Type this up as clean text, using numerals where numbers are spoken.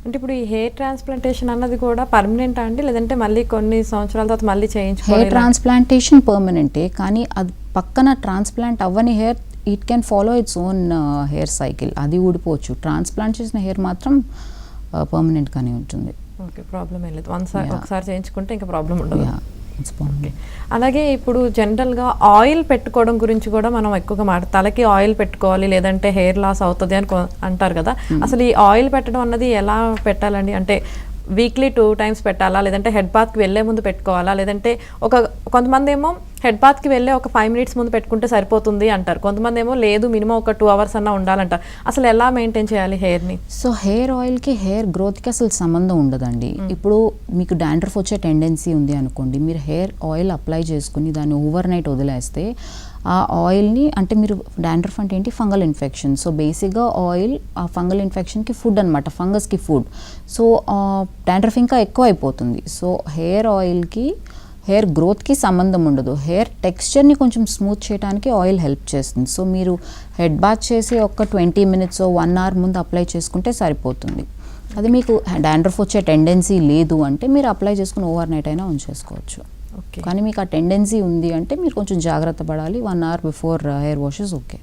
అంటే ఇప్పుడు ఈ హెయిర్ ట్రాన్స్ప్లాంటేషన్ అన్నది కూడా పర్మనెంట్ అండి, లేదంటే మళ్ళీ కొన్ని సంవత్సరాల తర్వాత మళ్ళీ చేయించుకోవాలి? హెయిర్ ట్రాన్స్ప్లాంటేషన్ పర్మనెంటే, కానీ అది పక్కన ట్రాన్స్ప్లాంట్ అవ్వని hair it can follow its own hair cycle, అది ఊడిపోవచ్చు. ట్రాన్స్ప్లాంట్ చేసిన హెయిర్ మాత్రం పర్మనెంట్గానే ఉంటుంది. ఓకే, ప్రాబ్లం ఏం లేదు. ఒకసారి చేయించుకుంటే ఇంకా ప్రాబ్లం ఉండదు. ఓకే. అలాగే ఇప్పుడు జనరల్గా ఆయిల్ పెట్టుకోవడం గురించి కూడా మనం ఎక్కువగా తలకి ఆయిల్ పెట్టుకోవాలి లేదంటే హెయిర్ లాస్ అవుతుంది అని అంటారు కదా. అసలు ఈ ఆయిల్ పెట్టడం అన్నది ఎలా పెట్టాలండి? అంటే వీక్లీ 2 times పెట్టాలా, లేదంటే హెడ్ బాత్కి వెళ్ళే ముందు పెట్టుకోవాలా, లేదంటే కొంతమంది ఏమో హెడ్ బాత్కి వెళ్ళే ఒక 5 minutes ముందు పెట్టుకుంటే సరిపోతుంది అంటారు, కొంతమంది ఏమో లేదు మినిమం ఒక 2 hours అన్నా ఉండాలంటారు. అసలు ఎలా మెయింటైన్ చేయాలి హెయిర్ని? సో హెయిర్ ఆయిల్కి హెయిర్ గ్రోత్కి అసలు సంబంధం ఉండదండి. ఇప్పుడు మీకు డాండ్రఫ్ వచ్చే టెండెన్సీ ఉంది అనుకోండి, మీరు హెయిర్ ఆయిల్ అప్లై చేసుకుని దాన్ని ఓవర్ నైట్ వదిలేస్తే ఆ ఆయిల్ని, అంటే మీరు డాండ్రఫ్ అంటే ఏంటి, ఫంగల్ ఇన్ఫెక్షన్. సో బేసిక్గా ఆయిల్ ఆ ఫంగల్ ఇన్ఫెక్షన్కి ఫుడ్ అనమాట, ఫంగస్కి ఫుడ్. సో డాండ్రఫ్ ఇంకా ఎక్కువ అయిపోతుంది. సో హెయిర్ ఆయిల్కి హెయిర్ గ్రోత్కి సంబంధం ఉండదు. హెయిర్ టెక్స్చర్ని కొంచెం స్మూత్ చేయడానికి ఆయిల్ హెల్ప్ చేస్తుంది. సో మీరు హెడ్ బాత్ చేసి ఒక 20 minutes 1 hour ముందు అప్లై చేసుకుంటే సరిపోతుంది. అది మీకు డాండ్రఫ్ వచ్చే టెండెన్సీ లేదు అంటే మీరు అప్లై చేసుకుని ఓవర్ నైట్ అయినా ఉంచేసుకోవచ్చు. కానీ మీకు ఆ టెండెన్సీ ఉంది అంటే మీరు కొంచెం జాగ్రత్త పడాలి. 1 hour before hair washes okay.